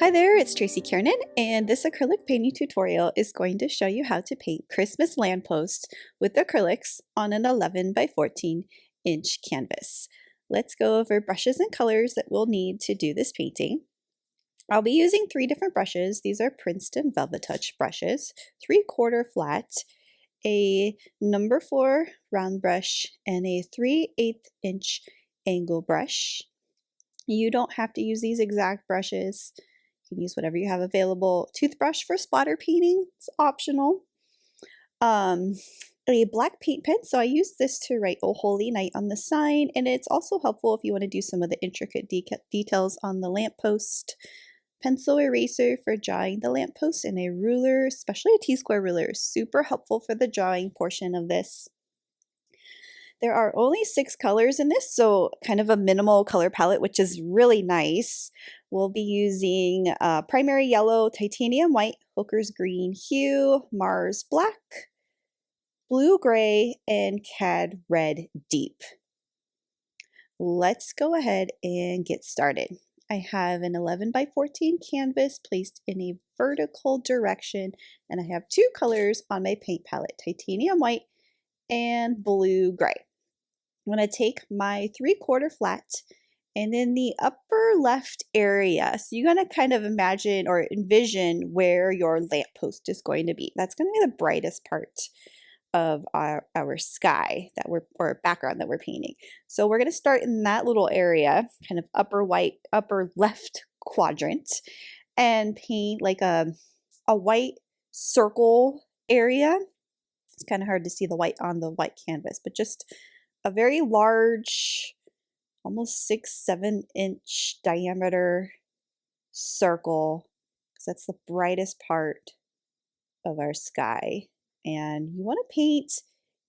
Hi there, it's Tracy Kiernan, and this acrylic painting tutorial is going to show you how to paint Christmas lampposts with acrylics on an 11 by 14 inch canvas. Let's go over brushes and colors that we'll need to do this painting. I'll be using 3 different brushes. These are Princeton Velvetoch brushes, 3/4 flat, a number 4 round brush, and a 3/8 inch angle brush. You don't have to use these exact brushes. You can use whatever you have available. Toothbrush for splatter painting, it's optional. A black paint pen, so I use this to write "Oh Holy Night" on the sign, and it's also helpful if you want to do some of the intricate details on the lamppost. Pencil eraser for drawing the lamppost, and a ruler, especially a T-square ruler, is super helpful for the drawing portion of this. There are only 6 colors in this, so kind of a minimal color palette, which is really nice. We'll be using primary yellow, titanium white, Hooker's Green Hue, Mars Black, blue gray, and Cad Red Deep. Let's go ahead and get started. I have an 11 by 14 canvas placed in a vertical direction, and I have 2 colors on my paint palette, titanium white and blue gray. I'm going to take my 3/4 flat, and in the upper left area, so you're going to kind of imagine or envision where your lamppost is going to be. That's going to be the brightest part of our sky that or background that we're painting. So we're going to start in that little area, kind of upper left quadrant, and paint like a white circle area. It's kind of hard to see the white on the white canvas, but just a very large, almost 6-7 inch diameter circle, because that's the brightest part of our sky. And you want to paint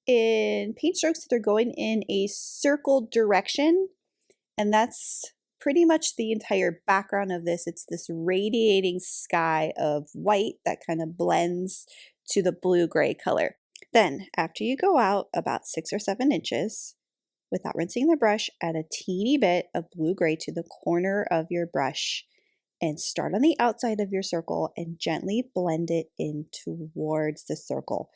in paint strokes that are going in a circle direction, and that's pretty much the entire background of this. It's this radiating sky of white that kind of blends to the blue-gray color. Then, after you go out about 6 or 7 inches, without rinsing the brush, add a teeny bit of blue-gray to the corner of your brush and start on the outside of your circle and gently blend it in towards the circle.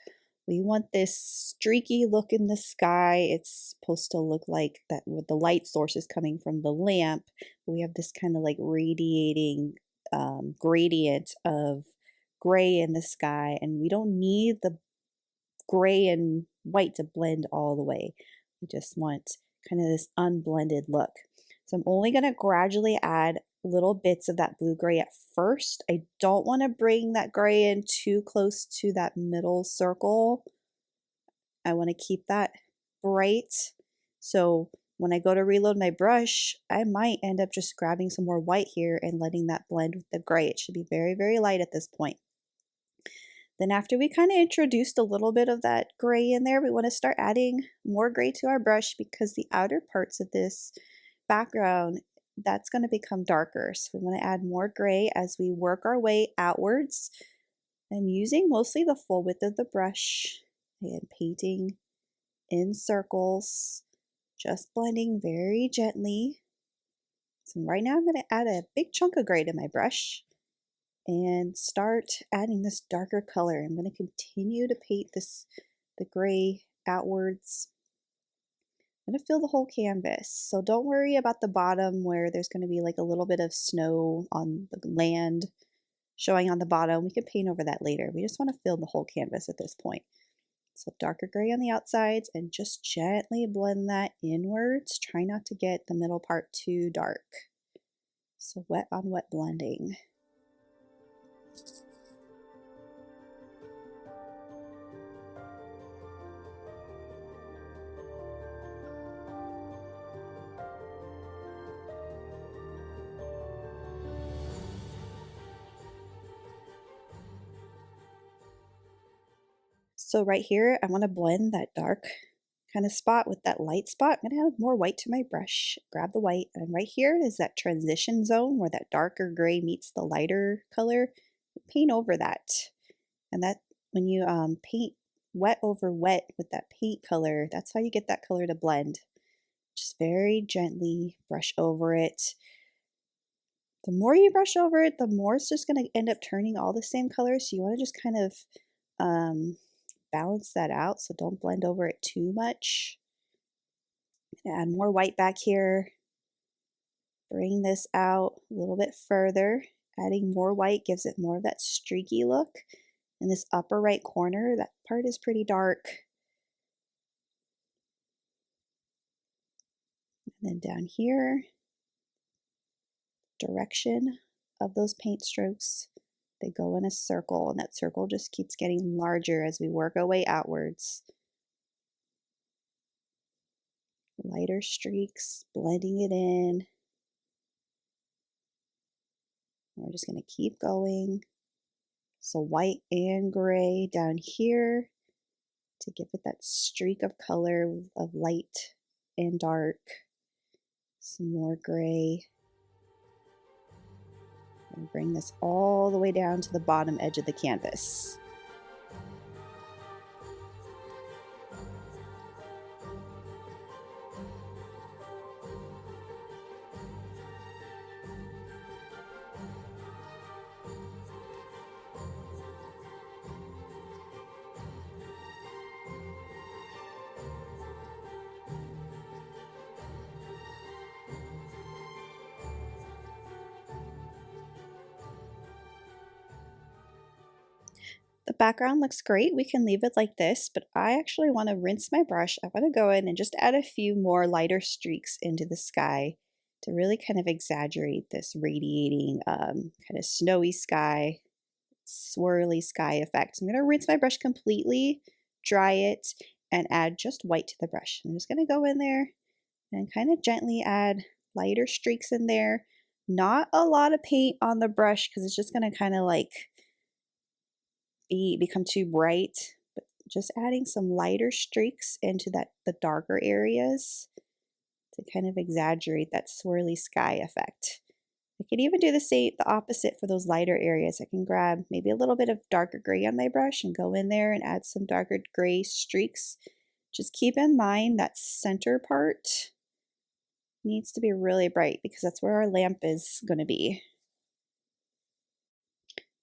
We want this streaky look in the sky. It's supposed to look like that with the light source is coming from the lamp. We have this kind of like radiating gradient of gray in the sky, and we don't need the gray and white to blend all the way. We just want kind of this unblended look. So I'm only going to gradually add little bits of that blue-gray at first. I don't want to bring that gray in too close to that middle circle. I want to keep that bright. So when I go to reload my brush, I might end up just grabbing some more white here and letting that blend with the gray. It should be very, very light at this point. Then after we kind of introduced a little bit of that gray in there, we want to start adding more gray to our brush, because the outer parts of this background, that's going to become darker. So we want to add more gray as we work our way outwards. I'm using mostly the full width of the brush and painting in circles, just blending very gently. So right now I'm going to add a big chunk of gray to my brush and start adding this darker color. I'm going to continue to paint the gray outwards. I'm going to fill the whole canvas. So don't worry about the bottom where there's going to be like a little bit of snow on the land showing on the bottom. We can paint over that later. We just want to fill the whole canvas at this point. So darker gray on the outsides, and just gently blend that inwards. Try not to get the middle part too dark. So wet on wet blending. So right here, I want to blend that dark kind of spot with that light spot. I'm going to add more white to my brush. Grab the white, and right here is that transition zone where that darker gray meets the lighter color. Paint over that. And that when you paint wet over wet with that paint color, that's how you get that color to blend. Just very gently brush over it. The more you brush over it, the more it's just going to end up turning all the same color. So you want to just kind of balance that out. So don't blend over it too much. Add more white back here. Bring this out a little bit further. Adding more white gives it more of that streaky look. In this upper right corner, that part is pretty dark. And then down here, direction of those paint strokes, they go in a circle, and that circle just keeps getting larger as we work our way outwards. Lighter streaks, blending it in. We're just going to keep going. So white and gray down here to give it that streak of color of light and dark. Some more gray. And bring this all the way down to the bottom edge of the canvas. The background looks great. We can leave it like this, but I actually want to rinse my brush. I want to go in and just add a few more lighter streaks into the sky to really kind of exaggerate this radiating kind of snowy sky, swirly sky effect. So I'm going to rinse my brush completely, dry it, and add just white to the brush. I'm just going to go in there and kind of gently add lighter streaks in there. Not a lot of paint on the brush because it's just going to kind of like become too bright, but just adding some lighter streaks into the darker areas to kind of exaggerate that swirly sky effect. I could even do the opposite for those lighter areas. I can grab maybe a little bit of darker gray on my brush and go in there and add some darker gray streaks. Just keep in mind that center part needs to be really bright because that's where our lamp is going to be.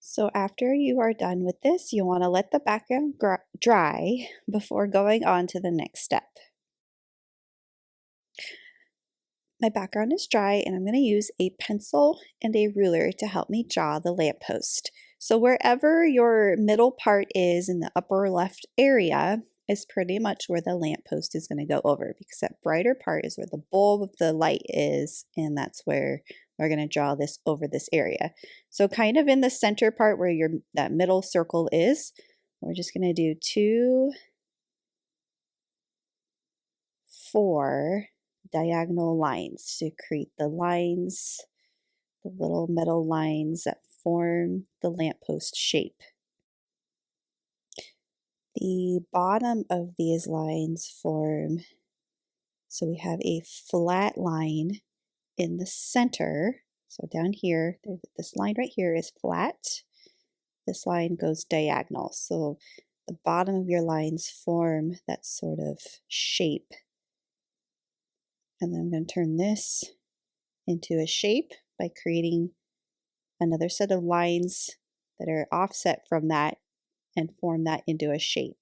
So after you are done with this, you want to let the background dry before going on to the next step. My background is dry and I'm going to use a pencil and a ruler to help me draw the lamppost. So wherever your middle part is in the upper left area is pretty much where the lamppost is going to go over, because that brighter part is where the bulb of the light is, and that's where we're going to draw this over this area. So kind of in the center part where that middle circle is, we're just going to do 2, 4 diagonal lines to create the lines, the little metal lines that form the lamppost shape. The bottom of these lines form, so we have a flat line in the center. So down here, this line right here is flat. This line goes diagonal. So the bottom of your lines form that sort of shape. And then I'm going to turn this into a shape by creating another set of lines that are offset from that and form that into a shape.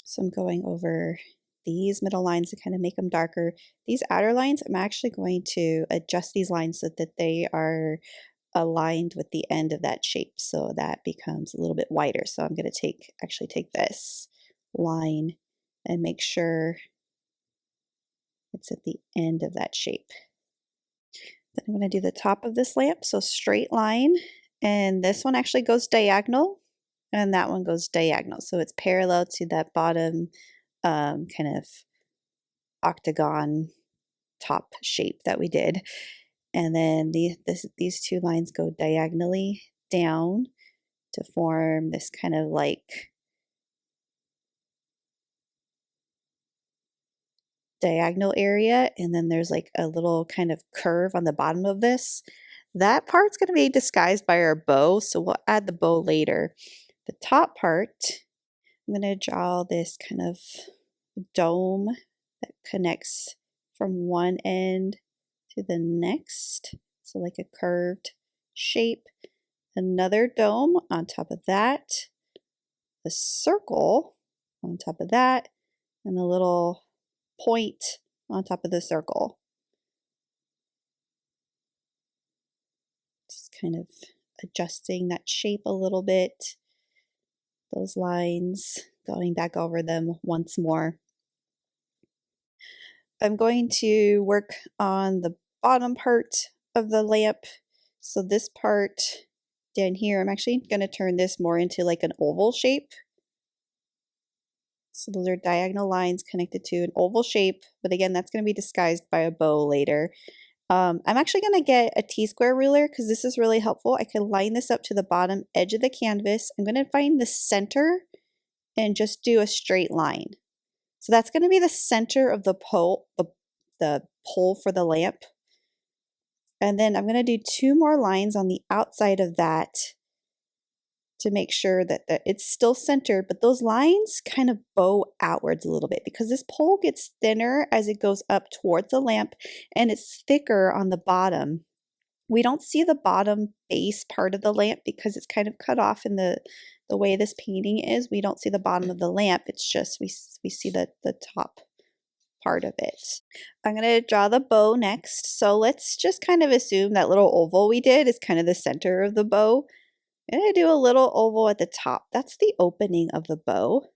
So I'm going over these middle lines to kind of make them darker. These outer lines, I'm actually going to adjust these lines so that they are aligned with the end of that shape, so that becomes a little bit wider. So I'm going to actually take this line and make sure it's at the end of that shape. Then I'm going to do the top of this lamp, so straight line, and this one actually goes diagonal and that one goes diagonal, so it's parallel to that bottom kind of octagon top shape that we did. And then these 2 lines go diagonally down to form this kind of like diagonal area, and then there's like a little kind of curve on the bottom of this. That part's going to be disguised by our bow, so we'll add the bow later. The top part, I'm going to draw this kind of dome that connects from one end to the next, so like a curved shape. Another dome on top of that, a circle on top of that, and a little point on top of the circle. Just kind of adjusting that shape a little bit, those lines, going back over them once more. I'm going to work on the bottom part of the lamp. So this part down here, I'm actually going to turn this more into like an oval shape. So those are diagonal lines connected to an oval shape, but again, that's going to be disguised by a bow later. I'm actually going to get a T-square ruler because this is really helpful. I can line this up to the bottom edge of the canvas. I'm going to find the center and just do a straight line. So that's going to be the center of the pole, the pole for the lamp. And then I'm going to do 2 more lines on the outside of that to make sure that it's still centered, but those lines kind of bow outwards a little bit because this pole gets thinner as it goes up towards the lamp and it's thicker on the bottom. We don't see the bottom base part of the lamp because it's kind of cut off in the way this painting is. We don't see the bottom of the lamp. It's just we see the top part of it. I'm going to draw the bow next. So let's just kind of assume that little oval we did is kind of the center of the bow. I'm going to do a little oval at the top. That's the opening of the bow.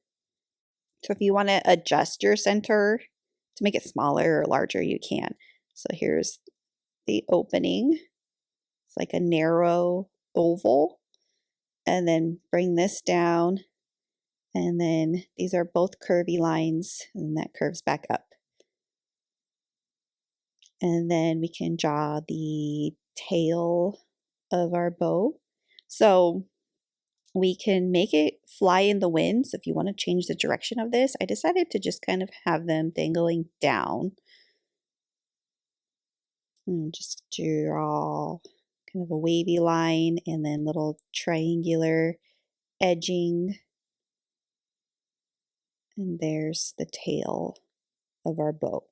So if you want to adjust your center to make it smaller or larger, you can. So here's the opening. It's like a narrow oval. And then bring this down. And then these are both curvy lines, and that curves back up. And then we can draw the tail of our bow. So we can make it fly in the wind. So if you want to change the direction of this, I decided to just kind of have them dangling down. And just draw kind of a wavy line and then little triangular edging. And there's the tail of our bow.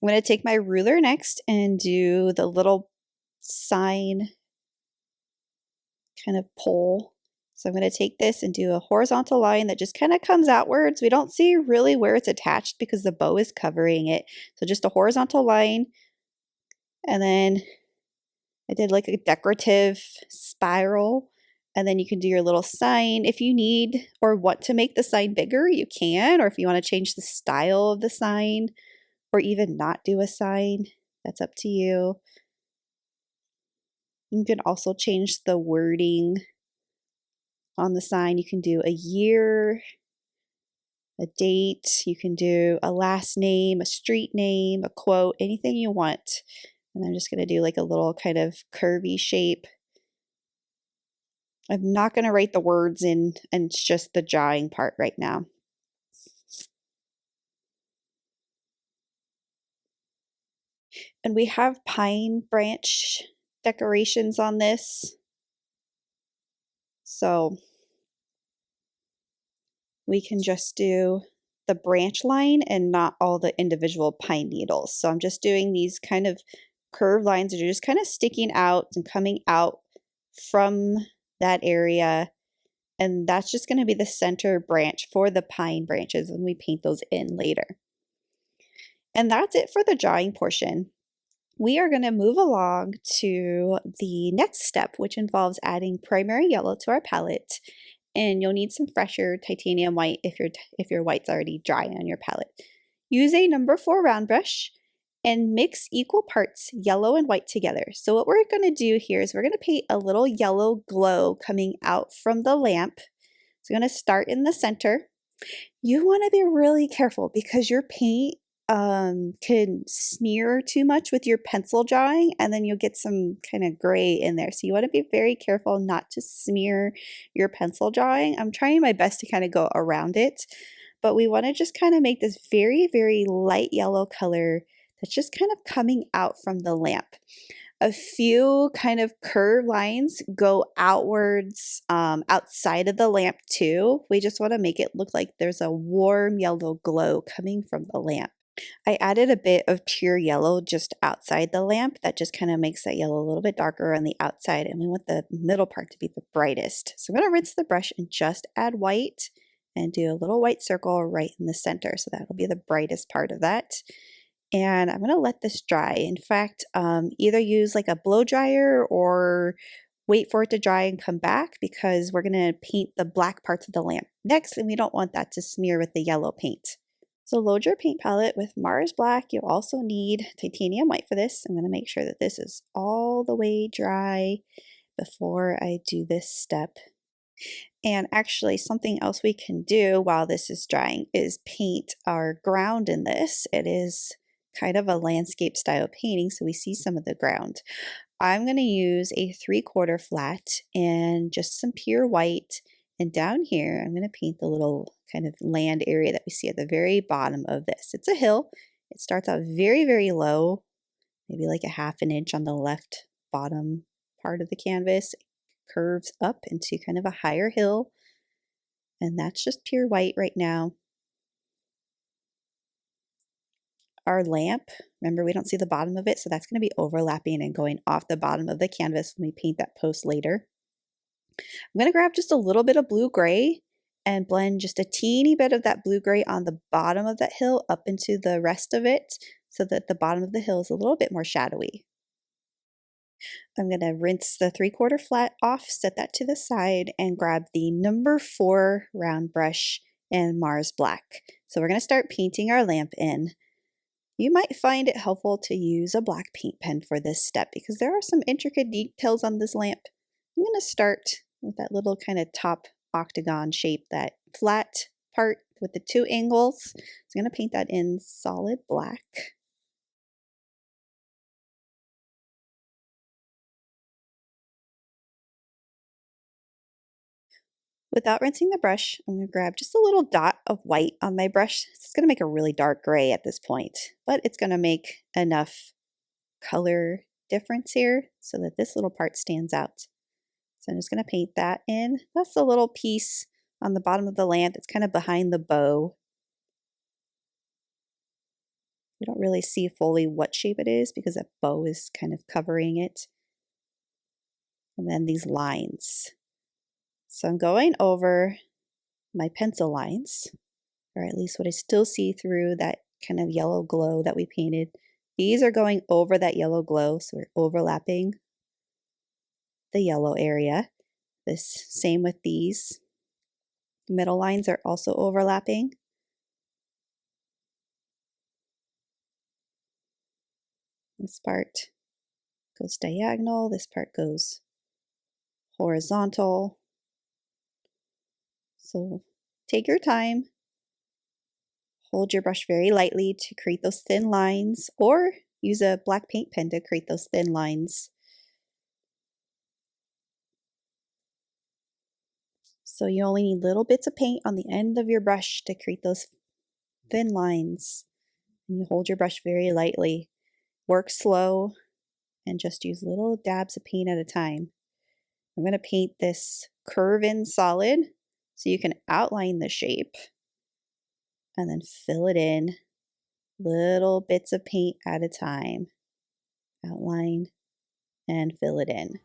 I'm going to take my ruler next and do the little sign kind of pole. So I'm going to take this and do a horizontal line that just kind of comes outwards. We don't see really where it's attached because the bow is covering it. So just a horizontal line. And then I did like a decorative spiral. And then you can do your little sign. If you need or want to make the sign bigger, you can. Or if you want to change the style of the sign or even not do a sign, that's up to you. You can also change the wording on the sign. You can do a year, a date. You can do a last name, a street name, a quote, anything you want. And I'm just going to do like a little kind of curvy shape. I'm not going to write the words in, and it's just the drawing part right now. And we have pine branch decorations on this. So we can just do the branch line and not all the individual pine needles. So I'm just doing these kind of curved lines that are just kind of sticking out and coming out from that area. And that's just going to be the center branch for the pine branches, and we paint those in later. And that's it for the drawing portion. We are going to move along to the next step, which involves adding primary yellow to our palette. And you'll need some fresher titanium white if your white's already dry on your palette. Use a number 4 round brush and mix equal parts yellow and white together. So what we're going to do here is we're going to paint a little yellow glow coming out from the lamp. So I'm going to start in the center. You want to be really careful because your paint can smear too much with your pencil drawing, and then you'll get some kind of gray in there. So you want to be very careful not to smear your pencil drawing. I'm trying my best to kind of go around it, but we want to just kind of make this very, very light yellow color that's just kind of coming out from the lamp. A few kind of curved lines go outwards outside of the lamp too. We just want to make it look like there's a warm yellow glow coming from the lamp. I added a bit of pure yellow just outside the lamp. That just kind of makes that yellow a little bit darker on the outside, and we want the middle part to be the brightest. So I'm going to rinse the brush and just add white and do a little white circle right in the center. So that'll be the brightest part of that. And I'm going to let this dry. In fact, either use like a blow dryer or wait for it to dry and come back, because we're going to paint the black parts of the lamp next, and we don't want that to smear with the yellow paint. So load your paint palette with Mars Black. You'll also need titanium white for this. I'm going to make sure that this is all the way dry before I do this step. And actually, something else we can do while this is drying is paint our ground in this. It is kind of a landscape style painting, so we see some of the ground. I'm going to use a 3/4 flat and just some pure white. And down here, I'm going to paint the little kind of land area that we see at the very bottom of this. It's a hill. It starts out very, very low, maybe like a 1/2 inch on the left bottom part of the canvas. It curves up into kind of a higher hill. And that's just pure white right now. Our lamp, remember, we don't see the bottom of it, so that's going to be overlapping and going off the bottom of the canvas when we paint that post later. I'm going to grab just a little bit of blue-gray and blend just a teeny bit of that blue-gray on the bottom of that hill up into the rest of it, so that the bottom of the hill is a little bit more shadowy. I'm going to rinse the 3/4 flat off, set that to the side, and grab the number 4 round brush and Mars Black. So we're going to start painting our lamp in. You might find it helpful to use a black paint pen for this step, because there are some intricate details on this lamp. I'm going to start with that little kind of top octagon shape, that flat part with the 2 angles. So I'm going to paint that in solid black. Without rinsing the brush, I'm going to grab just a little dot of white on my brush. It's going to make a really dark gray at this point, but it's going to make enough color difference here so that this little part stands out. So I'm just going to paint that in. That's the little piece on the bottom of the lamp. It's kind of behind the bow. We don't really see fully what shape it is because that bow is kind of covering it. And then these lines. So I'm going over my pencil lines, or at least what I still see through that kind of yellow glow that we painted. These are going over that yellow glow, so we're overlapping the yellow area. This same with these. Middle lines are also overlapping. This part goes diagonal, this part goes horizontal. So take your time, hold your brush very lightly to create those thin lines, or use a black paint pen to create those thin lines. So you only need little bits of paint on the end of your brush to create those thin lines. And you hold your brush very lightly. Work slow and just use little dabs of paint at a time. I'm going to paint this curve in solid so you can outline the shape and then fill it in, little bits of paint at a time. Outline and fill it in.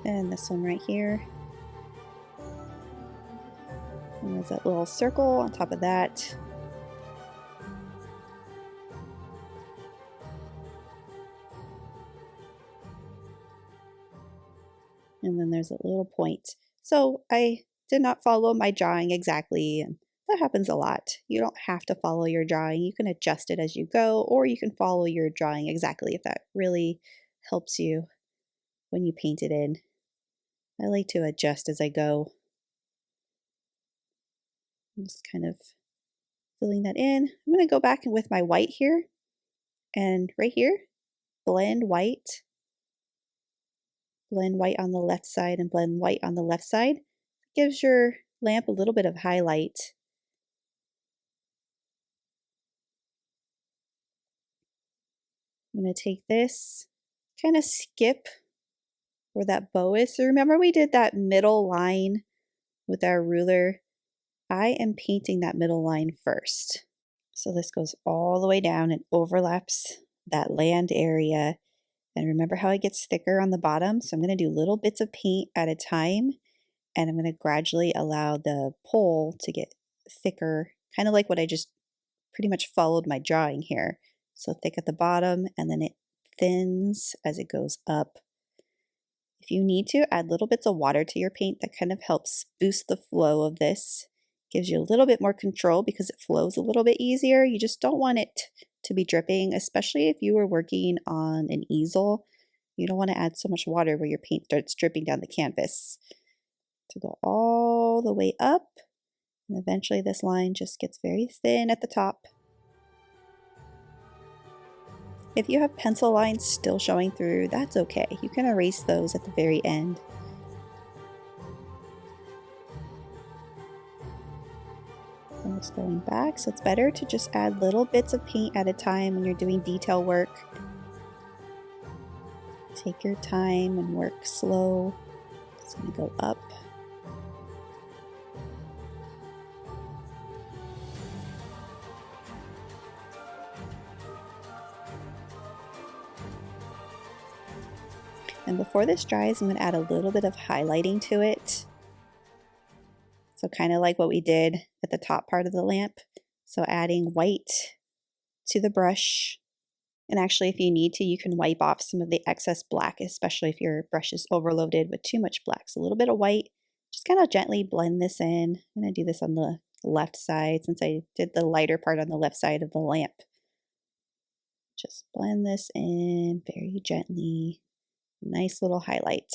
And this one right here. And there's that little circle on top of that. And then there's a little point. So I did not follow my drawing exactly, and that happens a lot. You don't have to follow your drawing. You can adjust it as you go, or you can follow your drawing exactly if that really helps you when you paint it in. I like to adjust as I go. I'm just kind of filling that in. I'm going to go back with my white here, and right here, blend white blend white on the left side and blend white on the left side. Gives your lamp a little bit of highlight. I'm going to take this, kind of skip where that bow is. So remember we did that middle line with our ruler? I am painting that middle line first. So this goes all the way down and overlaps that land area. And remember how it gets thicker on the bottom? So I'm going to do little bits of paint at a time, and I'm going to gradually allow the pole to get thicker, kind of like what I just pretty much followed my drawing here. So thick at the bottom, and then it thins as it goes up. If you need to, add little bits of water to your paint. That kind of helps boost the flow of this. Gives you a little bit more control because it flows a little bit easier. You just don't want it to be dripping, especially if you were working on an easel. You don't want to add so much water where your paint starts dripping down the canvas. To go all the way up, and eventually this line just gets very thin at the top. If you have pencil lines still showing through, that's okay. You can erase those at the very end. And it's going back, so it's better to just add little bits of paint at a time when you're doing detail work. Take your time and work slow. It's going to go up. And before this dries, I'm going to add a little bit of highlighting to it. So kind of like what we did at the top part of the lamp. So adding white to the brush. And actually, if you need to, you can wipe off some of the excess black, especially if your brush is overloaded with too much black. So a little bit of white, just kind of gently blend this in. I'm going to do this on the left side since I did the lighter part on the left side of the lamp. Just blend this in very gently. Nice little highlight.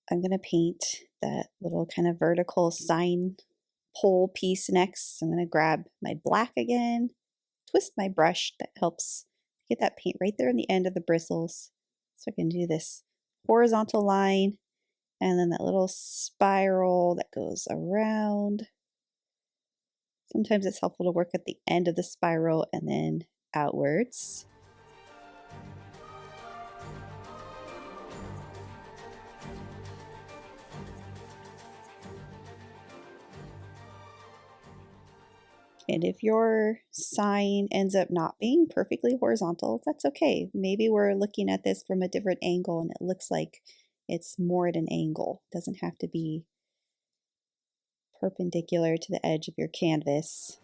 I'm going to paint that little kind of vertical sign pole piece next. I'm going to grab my black again, twist my brush. That helps get that paint right there in the end of the bristles. So I can do this horizontal line and then that little spiral that goes around. Sometimes it's helpful to work at the end of the spiral and then outwards. And if your sign ends up not being perfectly horizontal, that's okay. Maybe we're looking at this from a different angle and it looks like it's more at an angle. It doesn't have to be perpendicular to the edge of your canvas.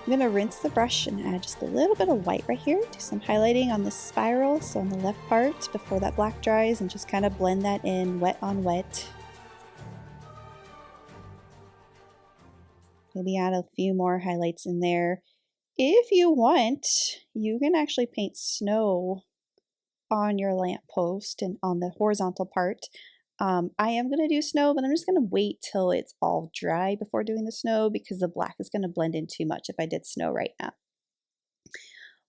I'm going to rinse the brush and add just a little bit of white right here. Do some highlighting on the spiral, so on the left part before that black dries, and just kind of blend that in wet on wet. Maybe add a few more highlights in there. If you want, you can actually paint snow on your lamppost and on the horizontal part. I am going to do snow, but I'm just going to wait till it's all dry before doing the snow because the black is going to blend in too much if I did snow right now.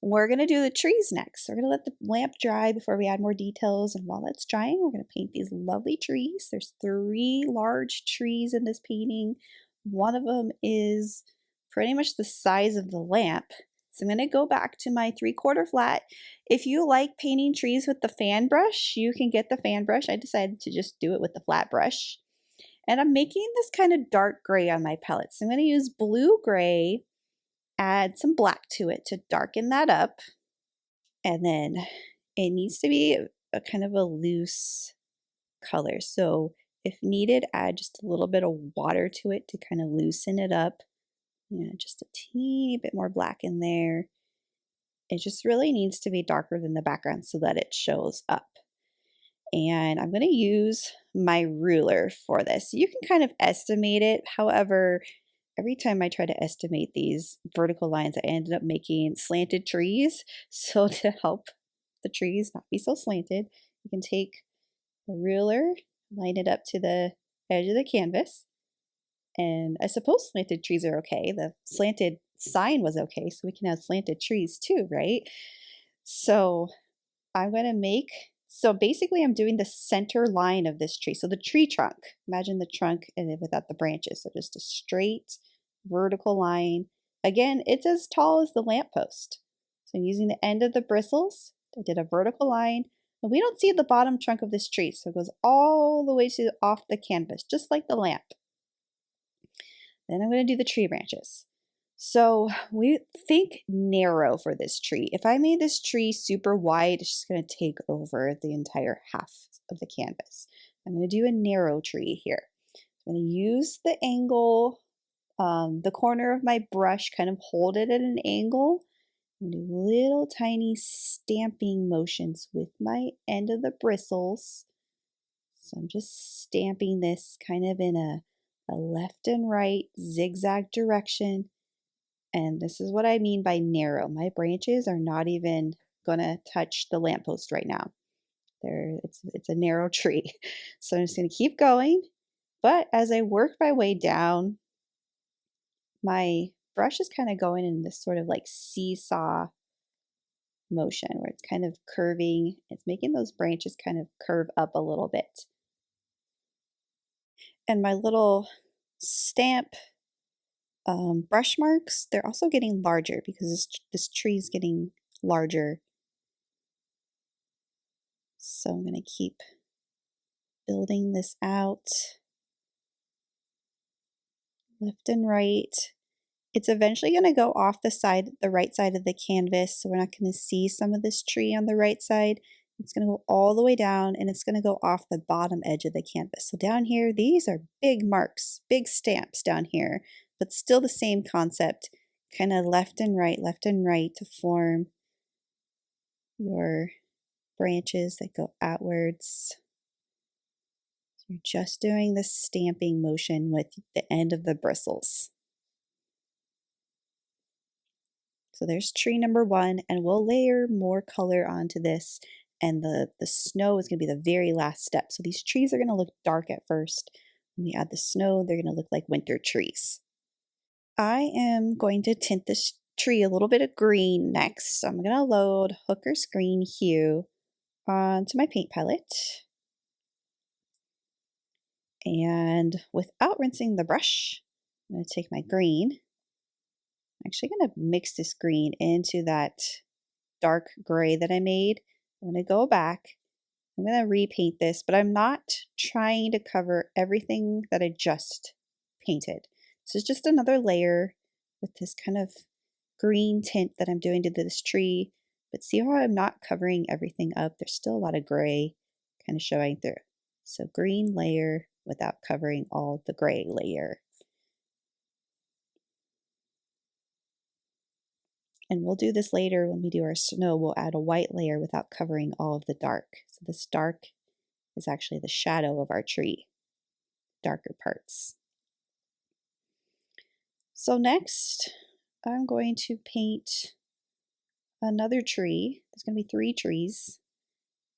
We're going to do the trees next. We're going to let the lamp dry before we add more details, and while that's drying, we're going to paint these lovely trees. There's 3 large trees in this painting. One of them is pretty much the size of the lamp. So I'm going to go back to my 3/4 flat. If you like painting trees with the fan brush, you can get the fan brush. I decided to just do it with the flat brush. And I'm making this kind of dark gray on my palette. So I'm going to use blue gray, add some black to it to darken that up. And then it needs to be a kind of a loose color. So if needed, add just a little bit of water to it to kind of loosen it up. Just a teeny bit more black in there. It just really needs to be darker than the background so that it shows up. And I'm going to use my ruler for this. You can kind of estimate it. However, every time I try to estimate these vertical lines, I ended up making slanted trees. So to help the trees not be so slanted, you can take the ruler, line it up to the edge of the canvas. And I suppose slanted trees are okay. The slanted sign was okay, so we can have slanted trees too, right? So I'm going to make, so basically I'm doing the center line of this tree. So the tree trunk, imagine the trunk and then without the branches. So just a straight vertical line. Again, it's as tall as the lamppost. So I'm using the end of the bristles. I did a vertical line. And we don't see the bottom trunk of this tree. So it goes all the way to off the canvas, just like the lamp. Then I'm going to do the tree branches. So we think narrow for this tree. If I made this tree super wide, it's just going to take over the entire half of the canvas. I'm going to do a narrow tree here. I'm going to use the angle, the corner of my brush, kind of hold it at an angle. I'm going to do little tiny stamping motions with my end of the bristles. So I'm just stamping this kind of in a left and right zigzag direction. And this is what I mean by narrow. My branches are not even going to touch the lamppost right now. It's a narrow tree. So I'm just going to keep going. But as I work my way down, my brush is kind of going in this sort of like seesaw motion where it's kind of curving. It's making those branches kind of curve up a little bit. And my little stamp brush marks, they're also getting larger because this tree is getting larger. So I'm going to keep building this out left and right. It's eventually going to go off the right side of the canvas, so we're not going to see some of this tree on the right side. It's going to go all the way down and it's going to go off the bottom edge of the canvas. So down here, these are big marks, big stamps down here, but still the same concept, kind of left and right to form your branches that go outwards. You're just doing the stamping motion with the end of the bristles. So there's tree number one, and we'll layer more color onto this. And the snow is going to be the very last step. So these trees are going to look dark at first. When we add the snow, they're going to look like winter trees. I am going to tint this tree a little bit of green next. So I'm going to load Hooker's Green Hue onto my paint palette. And without rinsing the brush, I'm going to take my green. I'm actually going to mix this green into that dark gray that I made. I'm going to go back. I'm going to repaint this, but I'm not trying to cover everything that I just painted. This is just another layer with this kind of green tint that I'm doing to this tree. But see how I'm not covering everything up? There's still a lot of gray kind of showing through. So green layer without covering all the gray layer. And we'll do this later when we do our snow. We'll add a white layer without covering all of the dark. So this dark is actually the shadow of our tree, darker parts. So next, I'm going to paint another tree. There's going to be 3 trees.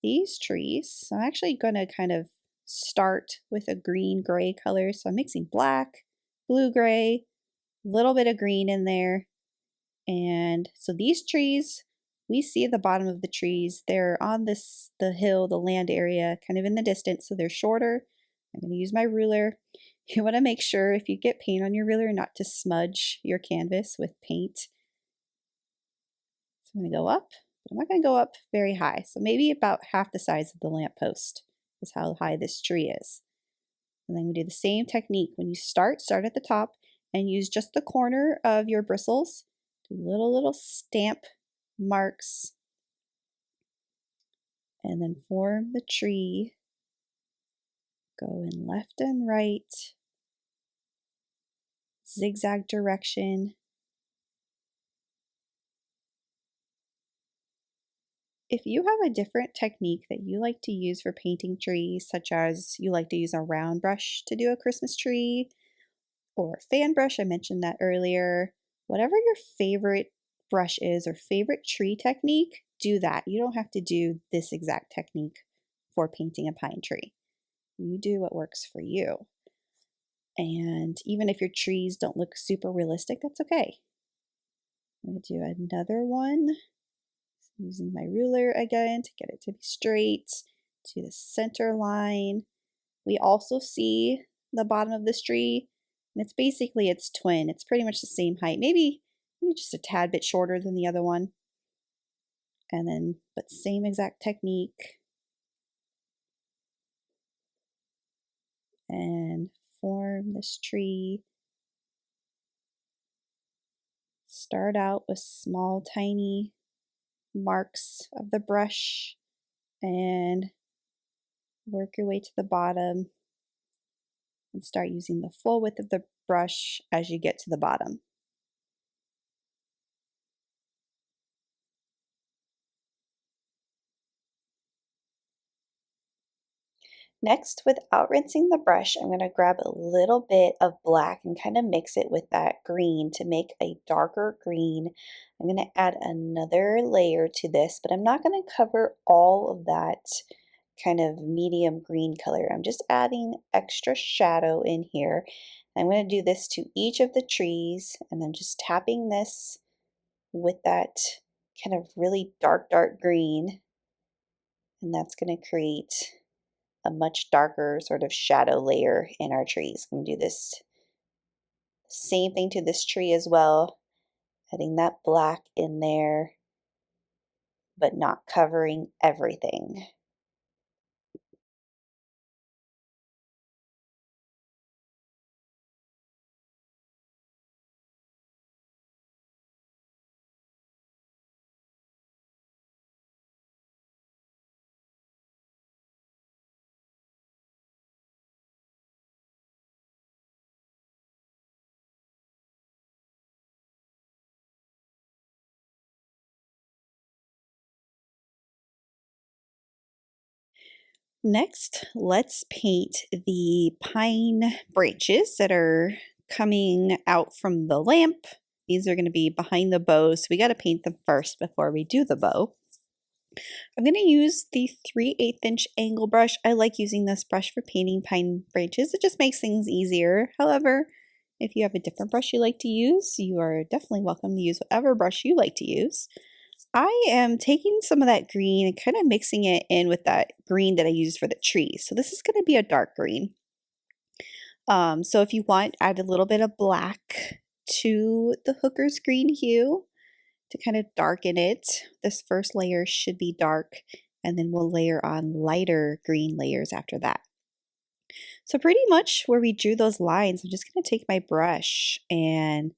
These trees, I'm actually going to kind of start with a green-gray color. So I'm mixing black, blue-gray, a little bit of green in there. And so these trees, we see the bottom of the trees. They're on the hill, the land area, kind of in the distance, so they're shorter. I'm going to use my ruler. You want to make sure if you get paint on your ruler not to smudge your canvas with paint. So I'm going to go up, but I'm not going to go up very high. So maybe about half the size of the lamppost is how high this tree is. And then we do the same technique. When you start at the top and use just the corner of your bristles. Do little stamp marks and then form the tree. Go in left and right, zigzag direction. If you have a different technique that you like to use for painting trees, such as you like to use a round brush to do a Christmas tree, or a fan brush, I mentioned that earlier. Whatever your favorite brush is or favorite tree technique, do that. You don't have to do this exact technique for painting a pine tree. You do what works for you. And even if your trees don't look super realistic, that's okay. I'm going to do another one using my ruler again to get it to be straight to the center line. We also see the bottom of this tree, and it's basically its twin. It's pretty much the same height, maybe just a tad bit shorter than the other one. And then, but same exact technique. And form this tree. Start out with small, tiny marks of the brush and work your way to the bottom and start using the full width of the brush as you get to the bottom. Next, without rinsing the brush, I'm going to grab a little bit of black and kind of mix it with that green to make a darker green. I'm going to add another layer to this, but I'm not going to cover all of that kind of medium green color. I'm just adding extra shadow in here. I'm going to do this to each of the trees, and then just tapping this with that kind of really dark green, and that's going to create a much darker sort of shadow layer in our trees. I'm going to do this same thing to this tree as well, adding that black in there, but not covering everything. Next, let's paint the pine branches that are coming out from the lamp. These are going to be behind the bow, so we got to paint them first before we do the bow. I'm going to use the 3/8 inch angle brush. I like using this brush for painting pine branches. It just makes things easier. However, if you have a different brush you like to use, you are definitely welcome to use whatever brush you like to use. I am taking some of that green and kind of mixing it in with that green that I used for the tree. So this is going to be a dark green. So if you want, add a little bit of black to the Hooker's Green Hue to kind of darken it. This first layer should be dark, and then we'll layer on lighter green layers after that. So pretty much where we drew those lines, I'm just going to take my brush and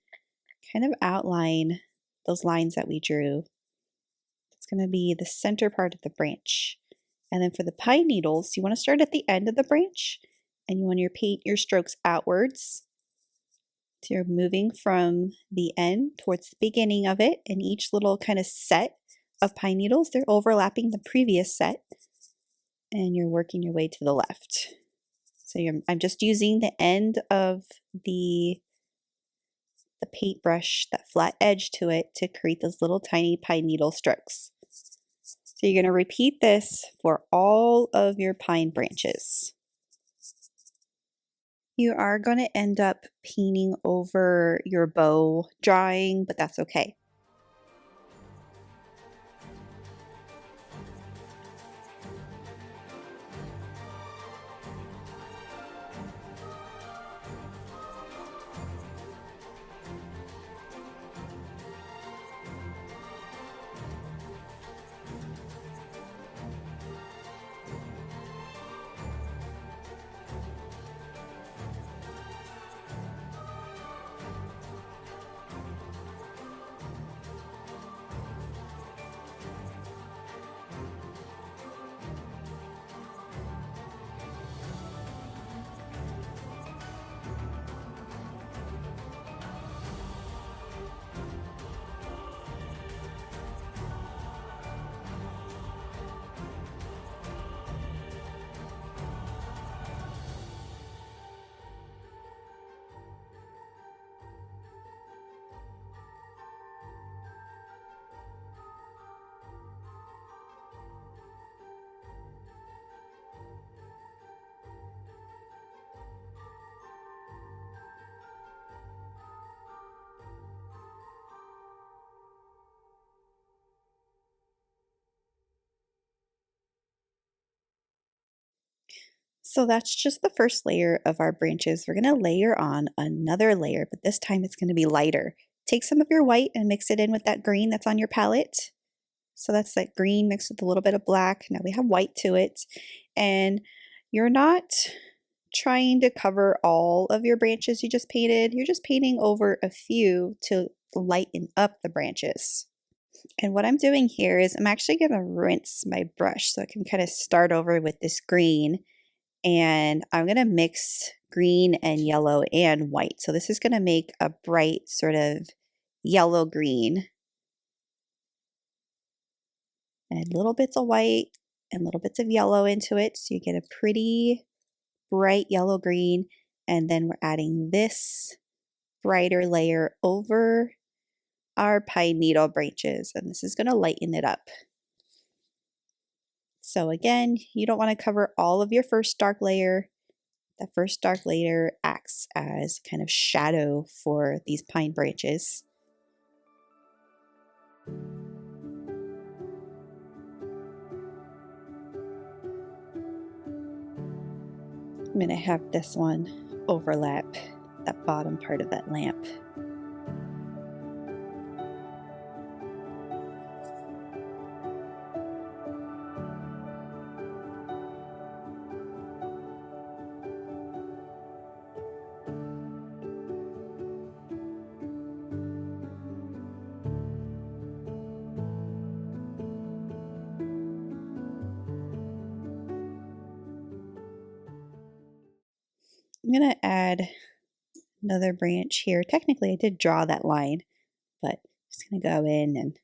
kind of outline those lines that we drew. Going to be the center part of the branch. And then for the pine needles, you want to start at the end of the branch and you want to paint your strokes outwards. So you're moving from the end towards the beginning of it, and each little kind of set of pine needles, they're overlapping the previous set, and you're working your way to the left. So I'm just using the end of the paintbrush, that flat edge to it, to create those little tiny pine needle strokes. So you're going to repeat this for all of your pine branches. You are going to end up painting over your bow drawing, but that's okay. So that's just the first layer of our branches. We're going to layer on another layer, but this time it's going to be lighter. Take some of your white and mix it in with that green that's on your palette. So that's like green mixed with a little bit of black. Now we have white to it. And you're not trying to cover all of your branches you just painted. You're just painting over a few to lighten up the branches. And what I'm doing here is I'm actually going to rinse my brush so I can kind of start over with this green. And I'm going to mix green and yellow and white. So this is going to make a bright sort of yellow green. And little bits of white and little bits of yellow into it. So you get a pretty bright yellow green. And then we're adding this brighter layer over our pine needle branches. And this is going to lighten it up. So again, you don't want to cover all of your first dark layer. That first dark layer acts as kind of shadow for these pine branches. I'm going to have this one overlap that bottom part of that lamp. I'm going to add another branch here. Technically, I did draw that line, but I'm just going to go in and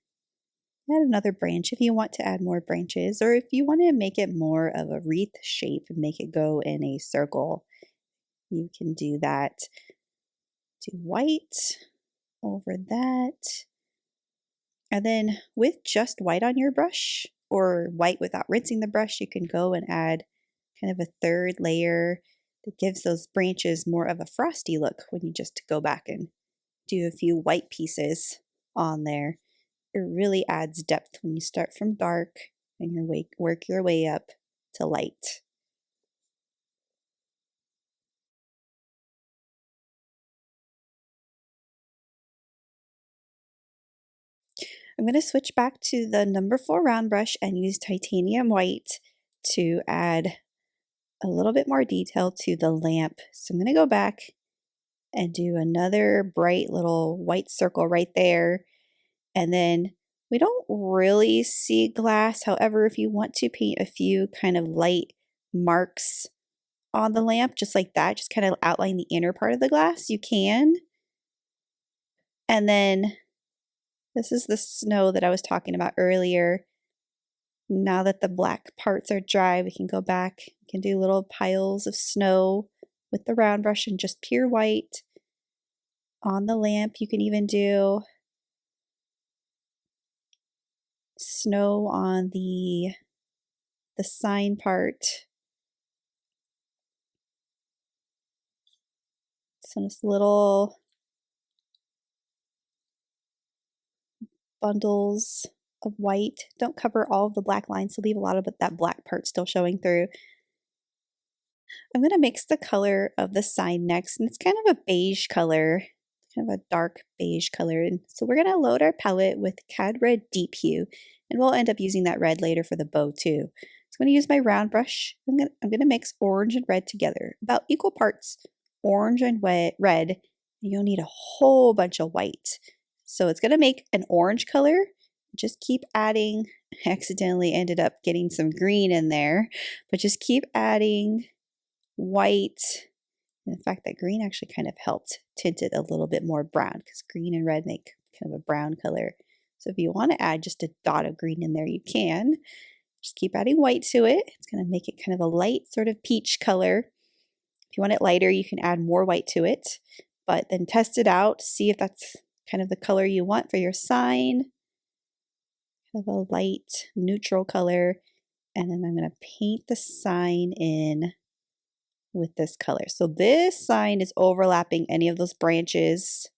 add another branch if you want to add more branches, or if you want to make it more of a wreath shape and make it go in a circle, you can do that. Do white over that. And then with just white on your brush, or white without rinsing the brush, you can go and add kind of a third layer that gives those branches more of a frosty look when you just go back and do a few white pieces on there. It really adds depth when you start from dark and you work your way up to light. I'm going to switch back to the number 4 round brush and use titanium white to add a little bit more detail to the lamp. So I'm going to go back and do another bright little white circle right there. And then we don't really see glass. However, if you want to paint a few kind of light marks on the lamp, just like that, just kind of outline the inner part of the glass, you can. And then this is the snow that I was talking about earlier. Now that the black parts are dry, we can go back, we can do little piles of snow with the round brush and just pure white on the lamp. You can even do snow on the sign part. So just little bundles of white. Don't cover all of the black lines, so leave a lot of that black part still showing through. I'm going to mix the color of the sign next, and it's kind of a beige color, kind of a dark beige color. And so we're going to load our palette with Cad Red Deep Hue, and we'll end up using that red later for the bow too. So I'm going to use my round brush. I'm going to mix orange and red together, about equal parts orange and red. You'll need a whole bunch of white. So it's going to make an orange color. Just keep adding. I accidentally ended up getting some green in there, but just keep adding white. And in fact, that green actually kind of helped tint it a little bit more brown, because green and red make kind of a brown color. So if you want to add just a dot of green in there, you can. Just keep adding white to it. It's going to make it kind of a light sort of peach color. If you want it lighter, you can add more white to it, but then test it out, see if that's kind of the color you want for your sign. Kind of a light neutral color. And then I'm going to paint the sign in with this color. So this sign is overlapping any of those branches.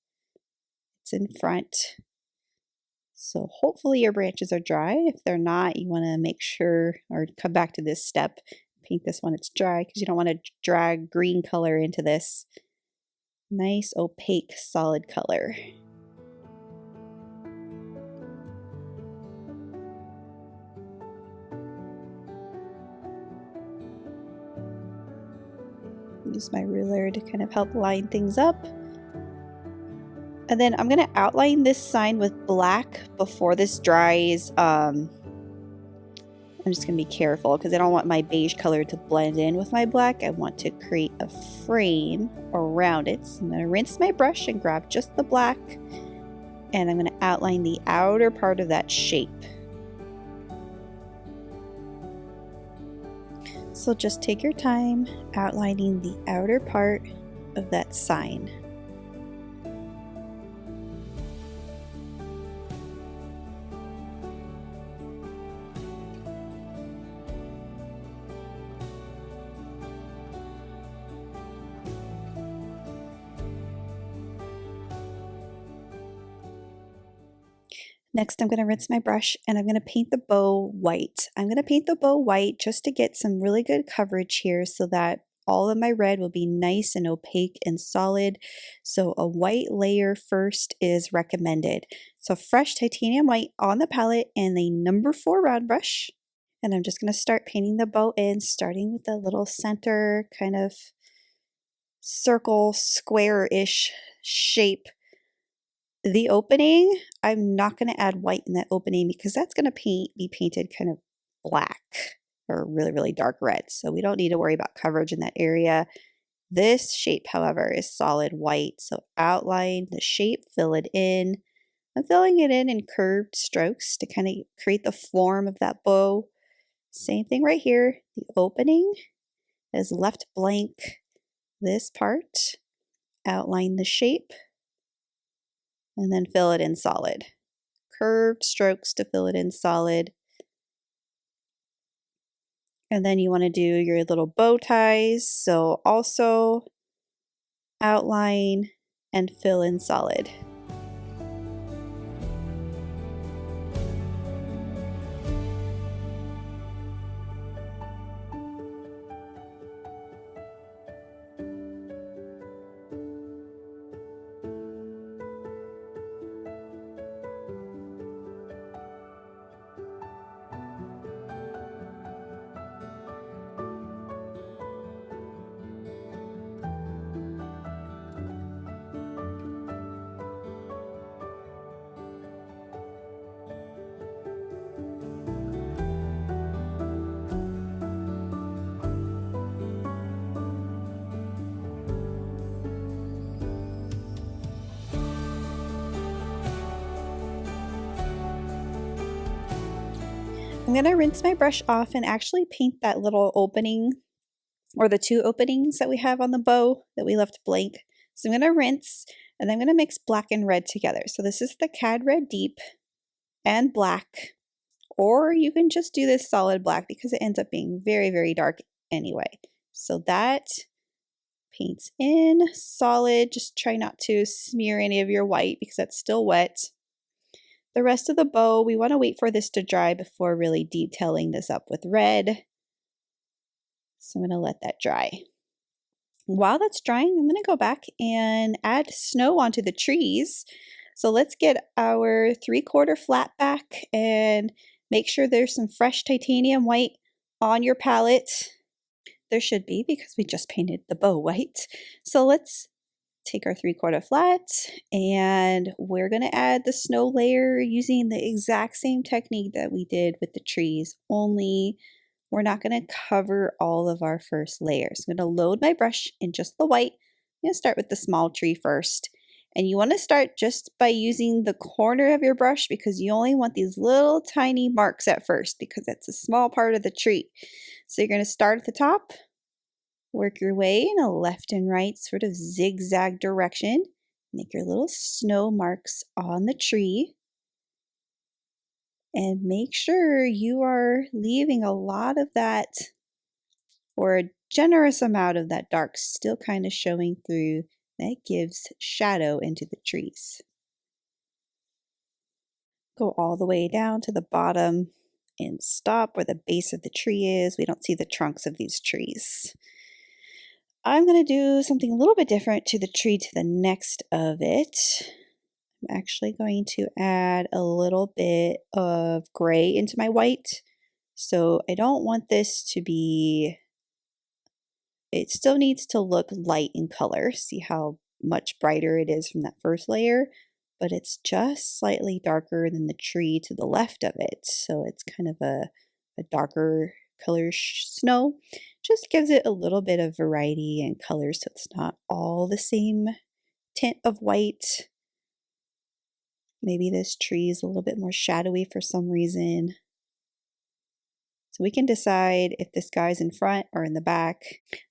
It's in front. So hopefully your branches are dry. If they're not, you want to make sure, or come back to this step, paint this when it's dry because you don't want to drag green color into this. Nice opaque solid color. Use my ruler to kind of help line things up. And then I'm going to outline this sign with black before this dries. I'm just going to be careful because I don't want my beige color to blend in with my black. I want to create a frame around it. So I'm going to rinse my brush and grab just the black. And I'm going to outline the outer part of that shape. So just take your time outlining the outer part of that sign. Next, I'm going to rinse my brush and I'm going to paint the bow white. I'm going to paint the bow white just to get some really good coverage here so that all of my red will be nice and opaque and solid. So a white layer first is recommended. So fresh titanium white on the palette and a number 4 round brush. And I'm just going to start painting the bow in, starting with the little center kind of circle, square-ish shape. The opening, I'm not going to add white in that opening because that's going to be painted kind of black or really, really dark red. So we don't need to worry about coverage in that area. This shape, however, is solid white. So outline the shape, fill it in. I'm filling it in curved strokes to kind of create the form of that bow. Same thing right here. The opening is left blank. This part, outline the shape. And then fill it in solid. Curved strokes to fill it in solid. And then you want to do your little bow ties. So also outline and fill in solid. I'm going to rinse my brush off and actually paint that little opening or the 2 openings that we have on the bow that we left blank. So I'm going to rinse and I'm going to mix black and red together. So this is the Cad Red Deep and black, or you can just do this solid black because it ends up being very, very dark anyway. So that paints in solid. Just try not to smear any of your white because that's still wet. The rest of the bow, we want to wait for this to dry before really detailing this up with red. So I'm going to let that dry. While that's drying, I'm going to go back and add snow onto the trees. So let's get our 3/4 flat back and make sure there's some fresh titanium white on your palette. There should be because we just painted the bow white. So let's take our 3/4 flat and we're going to add the snow layer using the exact same technique that we did with the trees, only we're not going to cover all of our first layers. I'm going to load my brush in just the white. I'm going to start with the small tree first. And you want to start just by using the corner of your brush because you only want these little tiny marks at first because that's a small part of the tree. So you're going to start at the top. Work your way in a left and right sort of zigzag direction. Make your little snow marks on the tree. And make sure you are leaving a lot of that, or a generous amount of that dark still kind of showing through. That gives shadow into the trees. Go all the way down to the bottom and stop where the base of the tree is. We don't see the trunks of these trees. I'm going to do something a little bit different to the tree to the next of it. I'm actually going to add a little bit of gray into my white. So I don't want this to be, it still needs to look light in color. See how much brighter it is from that first layer, but it's just slightly darker than the tree to the left of it. So it's kind of a darker color snow. Just gives it a little bit of variety in color so it's not all the same tint of white. Maybe this tree is a little bit more shadowy for some reason. So we can decide if this guy's in front or in the back.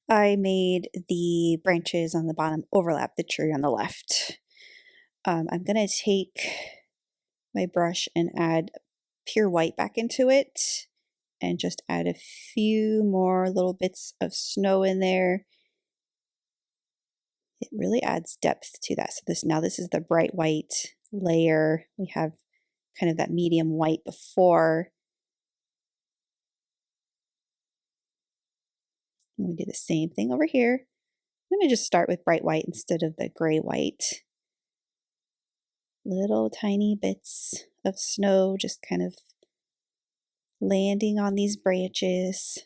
I made the branches on the bottom overlap the tree on the left. I'm going to take my brush and add pure white back into it and just add a few more little bits of snow in there. It really adds depth to that. So this is the bright white layer. We have kind of that medium white before. And we do the same thing over here. I'm going to just start with bright white instead of the gray white. Little tiny bits of snow just kind of landing on these branches.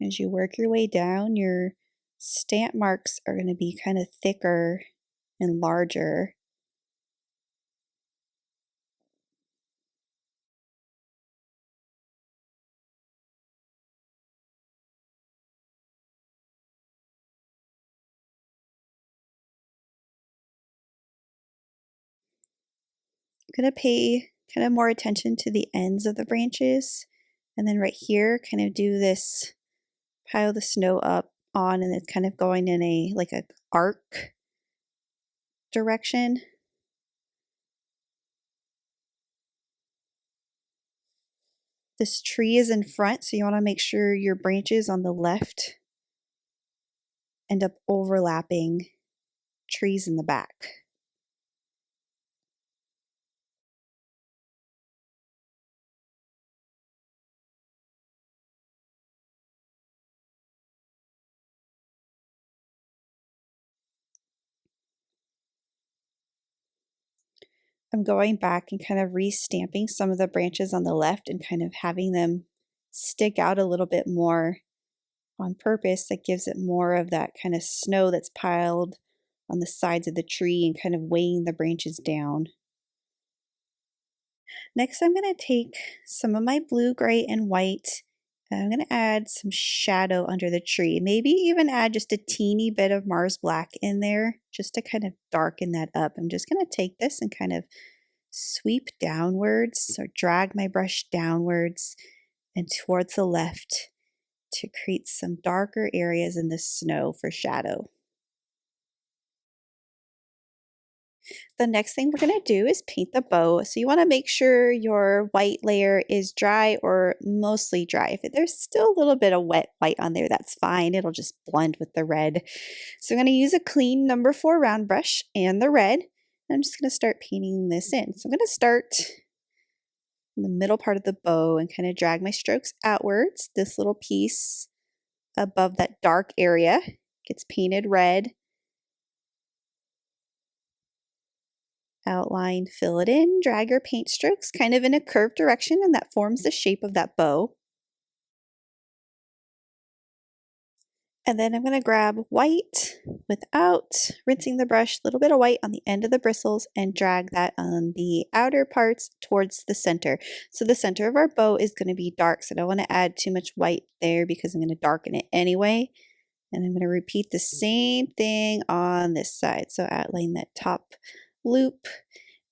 As you work your way down, your stamp marks are going to be kind of thicker and larger. I'm going to pay kind of more attention to the ends of the branches, and then right here kind of do this, pile the snow up on, and it's kind of going in a like a arc direction. This tree is in front, so you want to make sure your branches on the left end up overlapping trees in the back. I'm going back and kind of restamping some of the branches on the left and kind of having them stick out a little bit more on purpose. That gives it more of that kind of snow that's piled on the sides of the tree and kind of weighing the branches down. Next, I'm going to take some of my blue, gray, and white, and I'm going to add some shadow under the tree. Maybe even add just a teeny bit of Mars Black in there just to kind of darken that up. I'm just going to take this and kind of sweep downwards or drag my brush downwards and towards the left to create some darker areas in the snow for shadow. The next thing we're going to do is paint the bow. So you want to make sure your white layer is dry or mostly dry. If there's still a little bit of wet white on there, that's fine. It'll just blend with the red. So I'm going to use a clean number 4 round brush and the red. I'm just going to start painting this in. So I'm going to start in the middle part of the bow and kind of drag my strokes outwards. This little piece above that dark area gets painted red. Outline, fill it in, drag your paint strokes kind of in a curved direction, and that forms the shape of that bow. And then I'm going to grab white without rinsing the brush, a little bit of white on the end of the bristles, and drag that on the outer parts towards the center. So the center of our bow is going to be dark, so I don't want to add too much white there because I'm going to darken it anyway. And I'm going to repeat the same thing on this side. So outline that top loop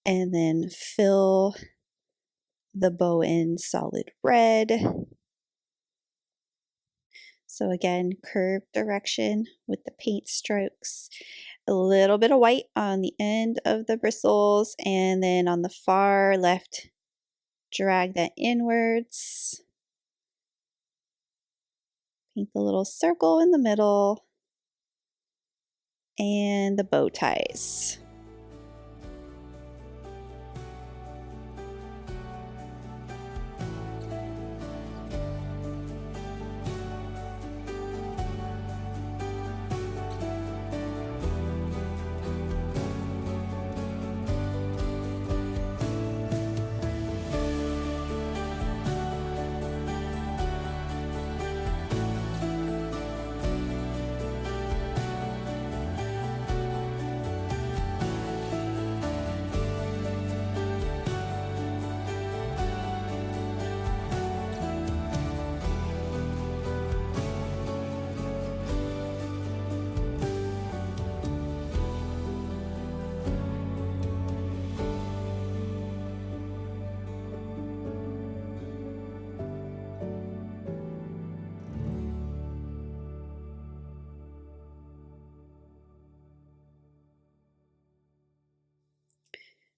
and then fill the bow in solid red. So again, curved direction with the paint strokes, a little bit of white on the end of the bristles, and then on the far left, drag that inwards. Paint the little circle in the middle and the bow ties.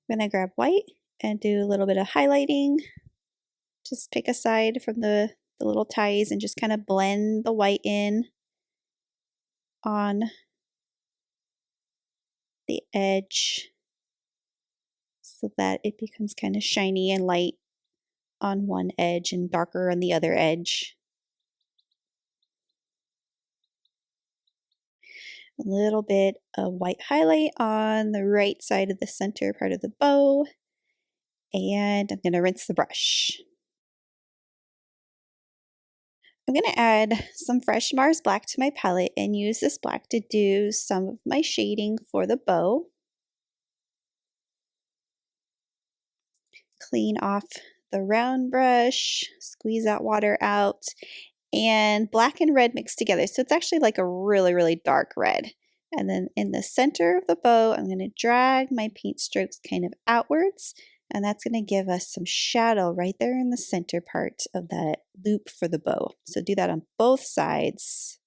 I'm gonna grab white and do a little bit of highlighting. Just pick a side from the little ties and just kind of blend the white in on the edge so that it becomes kind of shiny and light on one edge and darker on the other edge. A little bit of white highlight on the right side of the center part of the bow, and I'm going to rinse the brush. I'm going to add some fresh Mars Black to my palette and use this black to do some of my shading for the bow. Clean off the round brush, squeeze that water out, and black and red mixed together. So it's actually like a really, really dark red. And then in the center of the bow, I'm going to drag my paint strokes kind of outwards, and that's going to give us some shadow right there in the center part of that loop for the bow. So do that on both sides.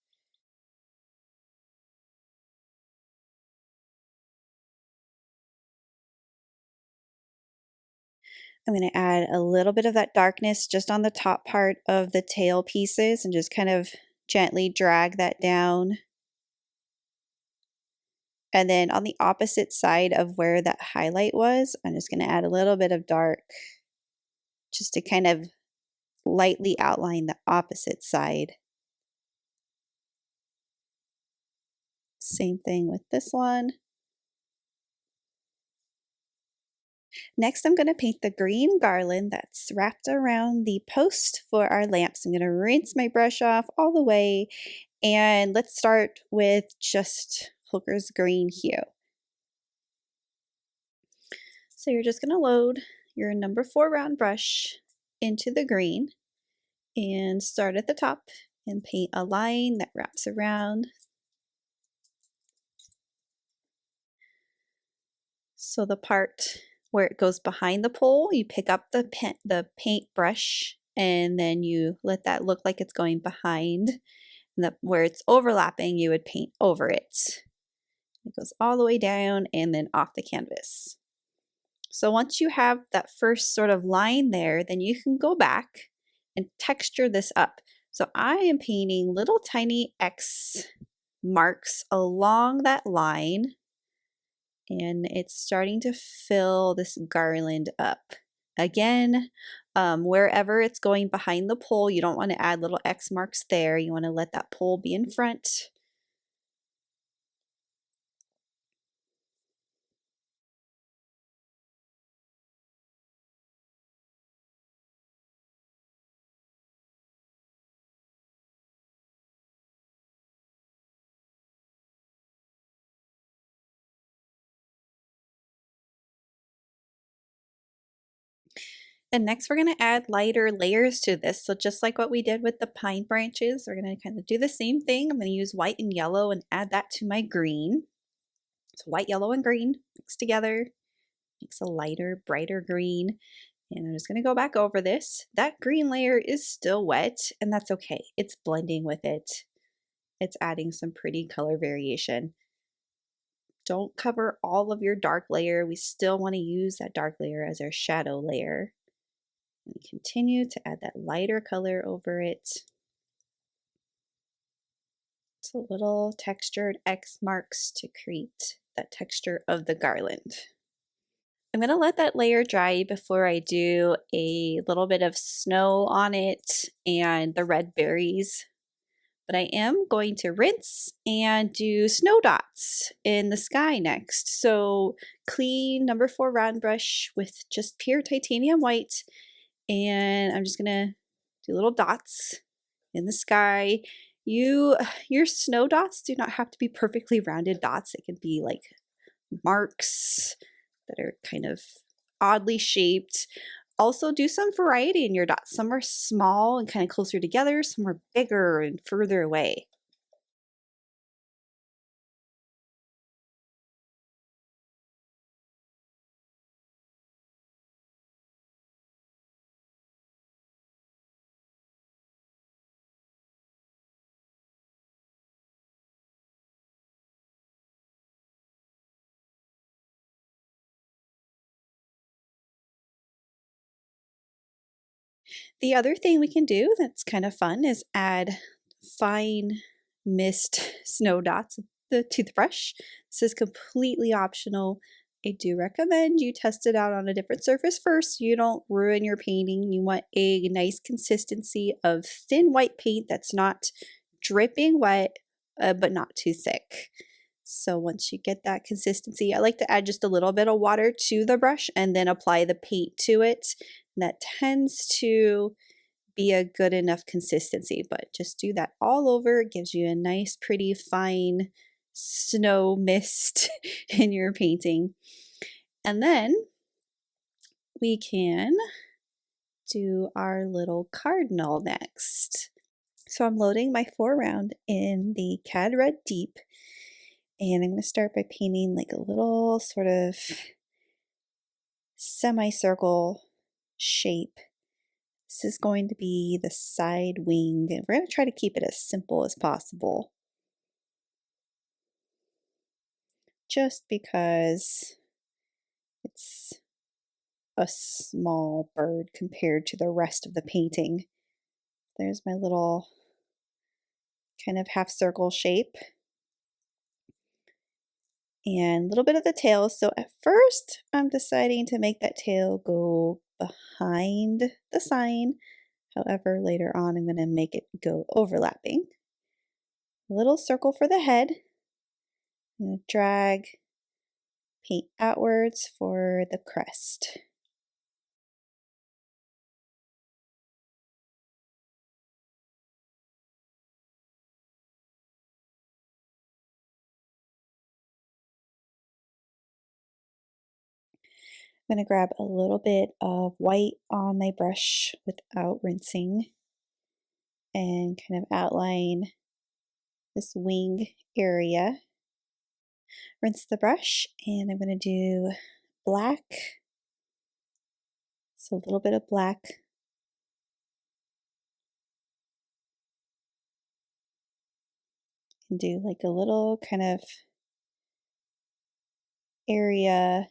I'm going to add a little bit of that darkness just on the top part of the tail pieces and just kind of gently drag that down. And then on the opposite side of where that highlight was, I'm just going to add a little bit of dark just to kind of lightly outline the opposite side. Same thing with this one. Next, I'm going to paint the green garland that's wrapped around the post for our lamps. I'm going to rinse my brush off all the way, and let's start with just Hooker's Green Hue. So you're just going to load your number 4 round brush into the green and start at the top and paint a line that wraps around. So the part where it goes behind the pole, you pick up the paint brush and then you let that look like it's going behind. And where it's overlapping, you would paint over it. It goes all the way down and then off the canvas. So once you have that first sort of line there, then you can go back and texture this up. So I am painting little tiny X marks along that line, and it's starting to fill this garland up. Again, wherever it's going behind the pole, you don't want to add little X marks there. You want to let that pole be in front. And next we're going to add lighter layers to this. So just like what we did with the pine branches, we're going to kind of do the same thing. I'm going to use white and yellow and add that to my green. So white, yellow, and green mixed together makes a lighter, brighter green. And I'm just going to go back over this. That green layer is still wet, and that's okay. It's blending with it. It's adding some pretty color variation. Don't cover all of your dark layer. We still want to use that dark layer as our shadow layer. And continue to add that lighter color over it. It's a little textured X marks to create that texture of the garland. I'm going to let that layer dry before I do a little bit of snow on it and the red berries. But I am going to rinse and do snow dots in the sky next. So clean number 4 round brush with just pure titanium white, and I'm just gonna do little dots in the sky. Your snow dots do not have to be perfectly rounded dots. It can be like marks that are kind of oddly shaped. Also do some variety in your dots. Some are small and kind of closer together, some are bigger and further away. The other thing we can do that's kind of fun is add fine mist snow dots with the toothbrush. This is completely optional. I do recommend you test it out on a different surface first so you don't ruin your painting. You want a nice consistency of thin white paint that's not dripping wet, but not too thick. So once you get that consistency, I like to add just a little bit of water to the brush and then apply the paint to it. And that tends to be a good enough consistency, but just do that all over. It gives you a nice, pretty, fine snow mist in your painting. And then we can do our little cardinal next. So I'm loading my 4-round in the Cad Red Deep, and I'm going to start by painting like a little sort of semicircle shape. This is going to be the side wing, and we're going to try to keep it as simple as possible. Just because it's a small bird compared to the rest of the painting. There's my little kind of half circle shape. And a little bit of the tail. So at first I'm deciding to make that tail go behind the sign. However, later on I'm going to make it go overlapping. A little circle for the head. I'm going to drag paint outwards for the crest. I'm going to grab a little bit of white on my brush without rinsing and kind of outline this wing area. Rinse the brush, and I'm going to do black. So a little bit of black. And do like a little kind of area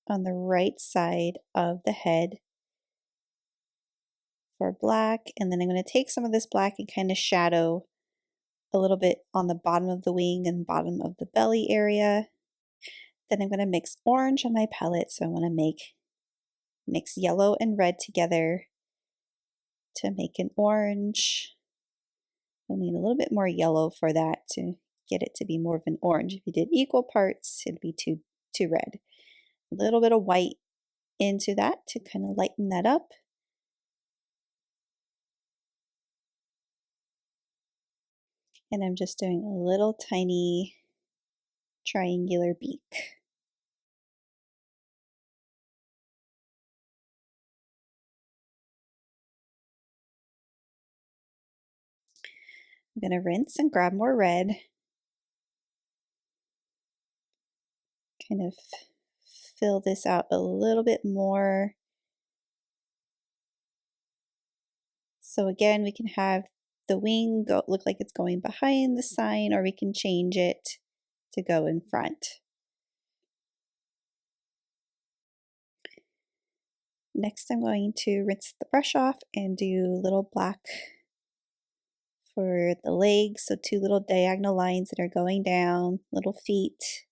on the right side of the head for black. And then I'm going to take some of this black and kind of shadow a little bit on the bottom of the wing and bottom of the belly area. Then I'm going to mix orange on my palette. So I want to mix yellow and red together to make an orange. We'll need a little bit more yellow for that to get it to be more of an orange. If you did equal parts, it'd be too red. A little bit of white into that to kind of lighten that up. And I'm just doing a little tiny triangular beak. I'm going to rinse and grab more red. Kind of fill this out a little bit more. So again, we can have the wing look like it's going behind the sign, or we can change it to go in front. Next, I'm going to rinse the brush off and do little black for the legs. So 2 little diagonal lines that are going down, little feet.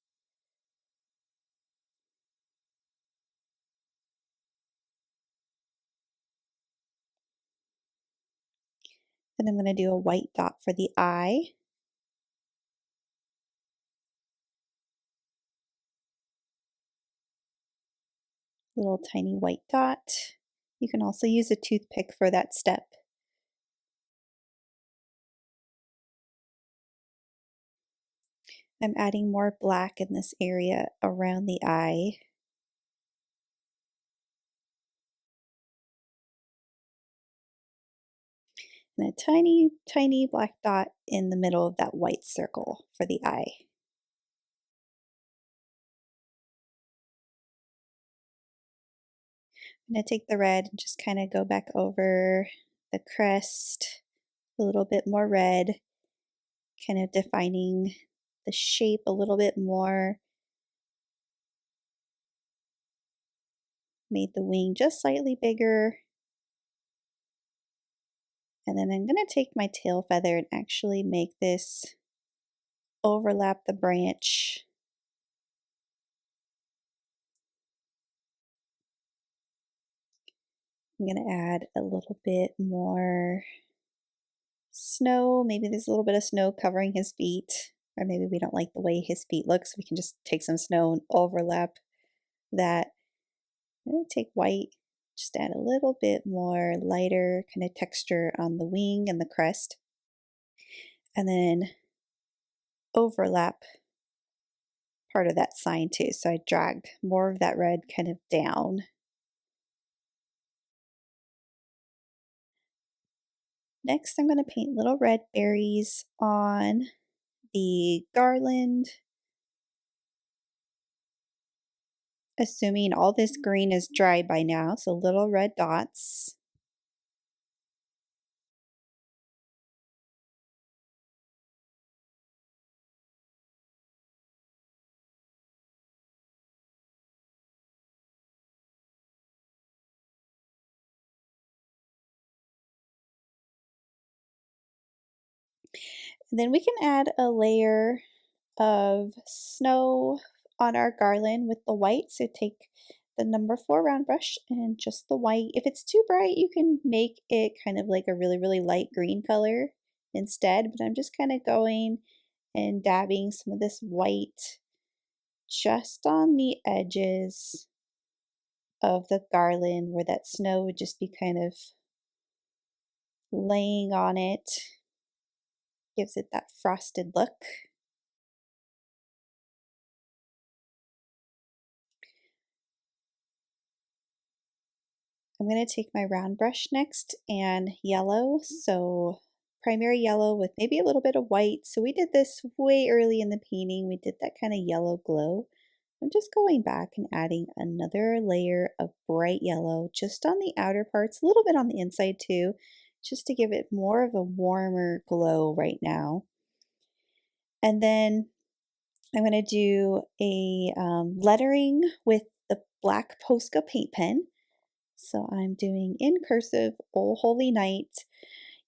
Then I'm going to do a white dot for the eye. Little tiny white dot. You can also use a toothpick for that step. I'm adding more black in this area around the eye. And a tiny, tiny black dot in the middle of that white circle for the eye. I'm going to take the red and just kind of go back over the crest, a little bit more red, kind of defining the shape a little bit more. Made the wing just slightly bigger. And then I'm going to take my tail feather and actually make this overlap the branch. I'm going to add a little bit more snow. Maybe there's a little bit of snow covering his feet, or maybe we don't like the way his feet look, so we can just take some snow and overlap that. I'm going to take white, just add a little bit more lighter kind of texture on the wing and the crest, and then overlap part of that sign too. So I dragged more of that red kind of down. Next, I'm going to paint little red berries on the garland, assuming all this green is dry by now, so little red dots. And then we can add a layer of snow on our garland with the white. So take the number 4 round brush and just the white. If it's too bright, you can make it kind of like a really, really light green color instead. But I'm just kind of going and dabbing some of this white just on the edges of the garland where that snow would just be kind of laying on it. Gives it that frosted look. I'm going to take my round brush next and yellow, so primary yellow with maybe a little bit of white. So we did this way early in the painting. We did that kind of yellow glow. I'm just going back and adding another layer of bright yellow just on the outer parts, a little bit on the inside too, just to give it more of a warmer glow right now. And then I'm going to do a lettering with the black Posca paint pen. So I'm doing in cursive, "O Holy Night."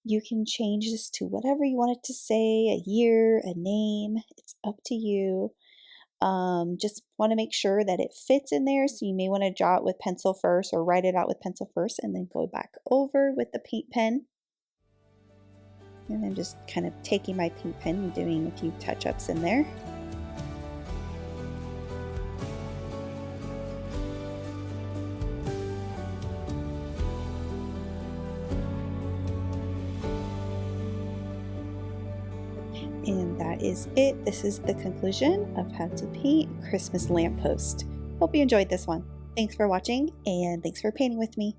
You can change this to whatever you want it to say, a year, a name, it's up to you. Just want to make sure that it fits in there. So you may want to draw it with pencil first or write it out with pencil first and then go back over with the paint pen. And I'm just kind of taking my paint pen and doing a few touch-ups in there. And that is it. This is the conclusion of how to paint Christmas lamppost. Hope you enjoyed this one. Thanks for watching, and thanks for painting with me.